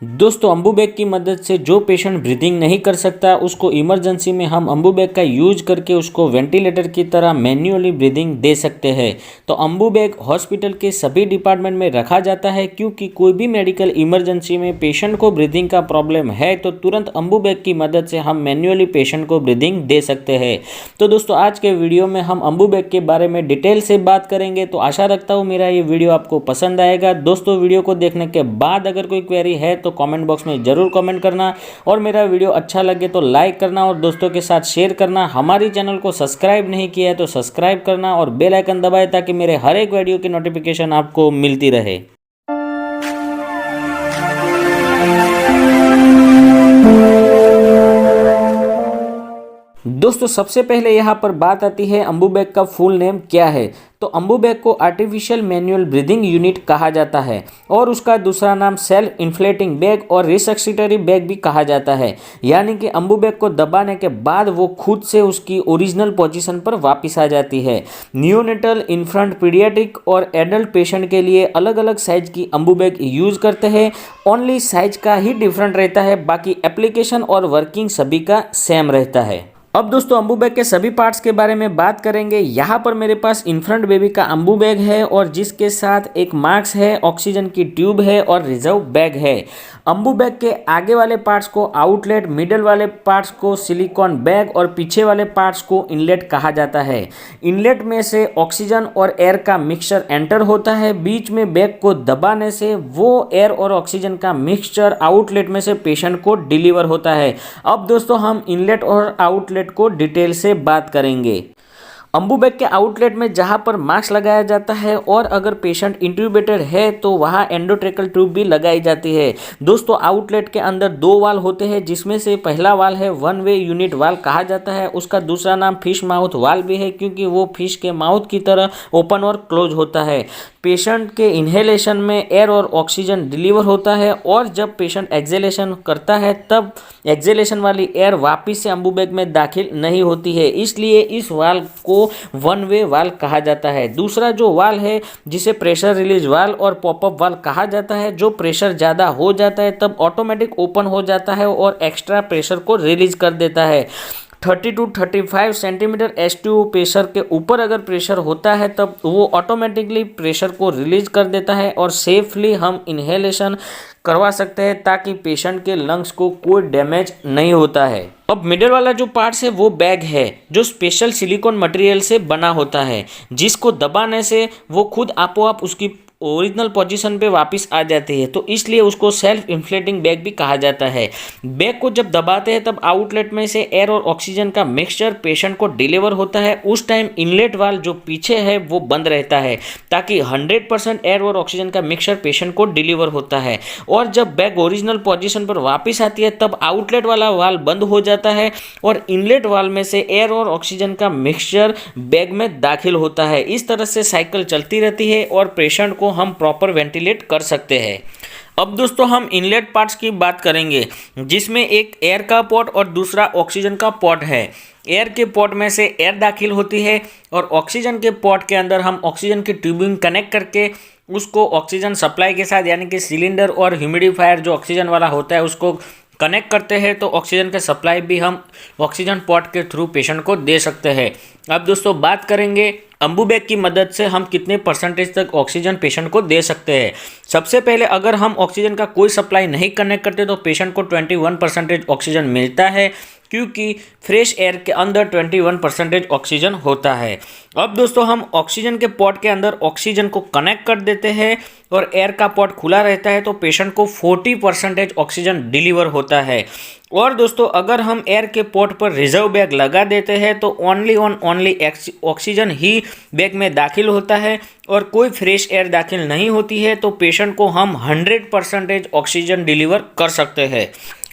दोस्तों Ambu bag की मदद से जो पेशेंट ब्रीदिंग नहीं कर सकता उसको इमरजेंसी में हम अम्बू बैग का यूज करके उसको वेंटिलेटर की तरह मैन्युअली ब्रीदिंग दे सकते हैं। तो अम्बू बैग हॉस्पिटल के सभी डिपार्टमेंट में रखा जाता है क्योंकि कोई भी मेडिकल इमरजेंसी में पेशेंट को ब्रीदिंग का प्रॉब्लम है तो तुरंत अम्बू बैग की मदद से हम मैन्युअली पेशेंट को ब्रीदिंग दे सकते हैं। तो दोस्तों आज के वीडियो में हम अम्बू बैग के बारे में डिटेल से बात करेंगे। तो आशा रखता हूँ मेरा ये वीडियो आपको पसंद आएगा। दोस्तों वीडियो को देखने के बाद अगर कोई क्वेरी है तो कमेंट बॉक्स में जरूर कमेंट करना और मेरा वीडियो अच्छा लगे तो लाइक करना और दोस्तों के साथ शेयर करना। हमारी चैनल को सब्सक्राइब नहीं किया है तो सब्सक्राइब करना और बेल आइकन दबाएं ताकि मेरे हर एक वीडियो की नोटिफिकेशन आपको मिलती रहे। दोस्तों सबसे पहले यहाँ पर बात आती है अम्बू बैग का फुल नेम क्या है। तो अम्बू बैग को आर्टिफिशियल मैनुअल ब्रीदिंग यूनिट कहा जाता है और उसका दूसरा नाम सेल्फ इन्फ्लेटिंग बैग और रिसक्सिटरी बैग भी कहा जाता है। यानी कि अम्बू बैग को दबाने के बाद वो खुद से उसकी ओरिजिनल पोजीशन पर वापस आ जाती है। नियोनेटल, इन्फेंट, पीडियाट्रिक और एडल्ट पेशेंट के लिए अलग अलग साइज की अम्बू बैग यूज करते हैं। ओनली साइज का ही डिफरेंट रहता है, बाकी एप्लीकेशन और वर्किंग सभी का सेम रहता है। अब दोस्तों अम्बू बैग के सभी पार्ट्स के बारे में बात करेंगे। यहाँ पर मेरे पास इन्फेंट बेबी का अम्बू बैग है और जिसके साथ एक मास्क है, ऑक्सीजन की ट्यूब है और रिजर्व बैग है। अम्बू बैग के आगे वाले पार्ट्स को आउटलेट, मिडल वाले पार्ट्स को सिलिकॉन बैग और पीछे वाले पार्ट्स को इनलेट कहा जाता है। इनलेट में से ऑक्सीजन और एयर का मिक्सचर एंटर होता है। बीच में बैग को दबाने से वो एयर और ऑक्सीजन का मिक्सचर आउटलेट में से पेशेंट को डिलीवर होता है। अब दोस्तों हम इनलेट और आउटलेट को डिटेल से बात करेंगे। अम्बू बैग के आउटलेट में जहां पर मास्क लगाया जाता है और अगर पेशेंट इंट्यूबेटेड है तो वहां एंडोट्रेकल ट्यूब भी लगाई जाती है। दोस्तों आउटलेट के अंदर दो वाल होते हैं जिसमें से पहला वाल है वन वे यूनिट वाल कहा जाता है। उसका दूसरा नाम फिश माउथ वाल भी है क्योंकि वो फिश के माउथ की तरह ओपन और क्लोज होता है। पेशेंट के इन्हेलेशन में एयर और ऑक्सीजन डिलीवर होता है और जब पेशेंट एक्सेलेशन करता है तब एक्सेलेशन वाली एयर वापस से अम्बू बैग में दाखिल नहीं होती है, इसलिए इस वाल को वन वे वाल कहा जाता है। दूसरा जो वाल है जिसे प्रेशर रिलीज वाल और पॉपअप वाल कहा जाता है, जो प्रेशर ज़्यादा हो जाता है तब ऑटोमेटिक ओपन हो जाता है और एक्स्ट्रा प्रेशर को रिलीज कर देता है। 30 to 35 सेंटीमीटर S2 प्रेशर के ऊपर अगर प्रेशर होता है तब वो ऑटोमेटिकली प्रेशर को रिलीज कर देता है और सेफली हम इन्हेलेशन करवा सकते हैं ताकि पेशेंट के लंग्स को कोई डैमेज नहीं होता है। अब मिडल वाला जो पार्ट्स है वो बैग है जो स्पेशल सिलिकॉन मटेरियल से बना होता है, जिसको दबाने से वो खुद आपो आप उसकी ओरिजिनल पोजीशन पे वापस आ जाती है, तो इसलिए उसको सेल्फ इन्फ्लेटिंग बैग भी कहा जाता है। बैग को जब दबाते हैं तब आउटलेट में से एयर और ऑक्सीजन का मिक्सचर पेशेंट को डिलीवर होता है। उस टाइम इनलेट वाल जो पीछे है वो बंद रहता है ताकि 100% एयर और ऑक्सीजन का मिक्सचर पेशेंट को डिलीवर होता है। और जब बैग ओरिजिनल पोजीशन पर वापस आती है तब आउटलेट वाला वाल बंद हो जाता है और इनलेट वाल में से एयर और ऑक्सीजन का मिक्सचर बैग में दाखिल होता है। इस तरह से साइकिल चलती रहती है और पेशेंट को हम प्रॉपर वेंटिलेट कर सकते हैं। अब दोस्तों हम इनलेट पार्ट्स की बात करेंगे जिसमें एक एयर का पोर्ट और दूसरा ऑक्सीजन का पोर्ट है। एयर के पोर्ट में से एयर दाखिल होती है और ऑक्सीजन के पोर्ट के अंदर हम ऑक्सीजन की ट्यूबिंग कनेक्ट करके उसको ऑक्सीजन सप्लाई के साथ यानी कि सिलेंडर और ह्यूमिडिफायर जो ऑक्सीजन वाला होता है उसको कनेक्ट करते हैं, तो ऑक्सीजन का सप्लाई भी हम ऑक्सीजन पोर्ट के थ्रू पेशेंट को दे सकते हैं। अब दोस्तों बात करेंगे अम्बू बैग की मदद से हम कितने परसेंटेज तक ऑक्सीजन पेशेंट को दे सकते हैं। सबसे पहले अगर हम ऑक्सीजन का कोई सप्लाई नहीं कनेक्ट करते तो पेशेंट को 21% ऑक्सीजन मिलता है क्योंकि फ्रेश एयर के अंदर 21% ऑक्सीजन होता है। अब दोस्तों हम ऑक्सीजन के पॉट के अंदर ऑक्सीजन को कनेक्ट कर देते हैं और एयर का पॉट खुला रहता है तो पेशेंट को 40% ऑक्सीजन डिलीवर होता है। और दोस्तों अगर हम एयर के पोर्ट पर रिजर्व बैग लगा देते हैं तो ओनली ऑक्सीजन ही बैग में दाखिल होता है और कोई फ्रेश एयर दाखिल नहीं होती है, तो पेशेंट को हम 100% ऑक्सीजन डिलीवर कर सकते हैं।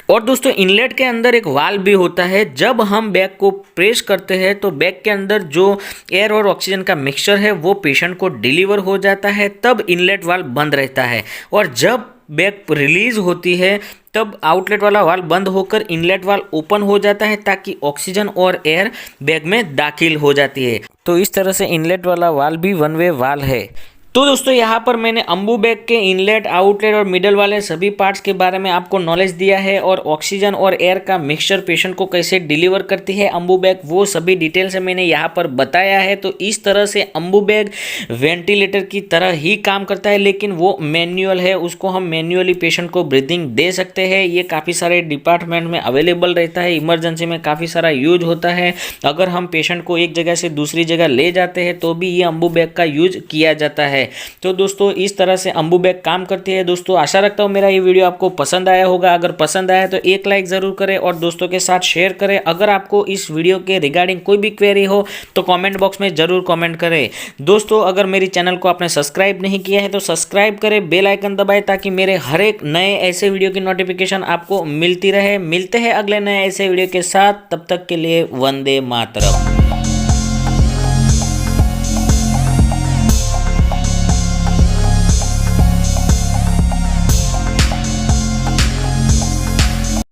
और दोस्तों इनलेट के अंदर एक वाल्व भी होता है। जब हम बैग को प्रेस करते हैं तो बैग के अंदर जो एयर और ऑक्सीजन का मिक्सचर है वो पेशेंट को डिलीवर हो जाता है, तब इनलेट वाल्व बंद रहता है। और जब बैग रिलीज होती है तब आउटलेट वाला वाल्व बंद होकर इनलेट वाल्व ओपन हो जाता है ताकि ऑक्सीजन और एयर बैग में दाखिल हो जाती है। तो इस तरह से इनलेट वाला वाल्व भी वन वे वाल्व है। तो दोस्तों यहाँ पर मैंने अम्बू बैग के इनलेट, आउटलेट और मिडल वाले सभी पार्ट्स के बारे में आपको नॉलेज दिया है और ऑक्सीजन और एयर का मिक्सचर पेशेंट को कैसे डिलीवर करती है अम्बू बैग, वो सभी डिटेल से मैंने यहाँ पर बताया है। तो इस तरह से अम्बू बैग वेंटिलेटर की तरह ही काम करता है, लेकिन वो मैनुअल है, उसको हम मैन्युअली पेशेंट को ब्रीदिंग दे सकते हैं। ये काफ़ी सारे डिपार्टमेंट में अवेलेबल रहता है, इमरजेंसी में काफ़ी सारा यूज होता है। अगर हम पेशेंट को एक जगह से दूसरी जगह ले जाते हैं तो भी ये अम्बू बैग का यूज किया जाता है। तो दोस्तों इस तरह से अम्बू बैग काम करती है। दोस्तों आशा रखता हूँ मेरा ये वीडियो आपको पसंद आया होगा। अगर पसंद आया तो एक लाइक ज़रूर करें और दोस्तों के साथ शेयर करें। अगर आपको इस वीडियो के रिगार्डिंग कोई भी क्वेरी हो तो कमेंट बॉक्स में ज़रूर कमेंट करें। दोस्तों अगर मेरी चैनल को आपने सब्सक्राइब नहीं किया है तो सब्सक्राइब करें, बेल आइकन दबाएं ताकि मेरे हर एक नए ऐसे वीडियो की नोटिफिकेशन आपको मिलती रहे। मिलते हैं अगले नए ऐसे वीडियो के साथ, तब तक के लिए वंदे मातरम।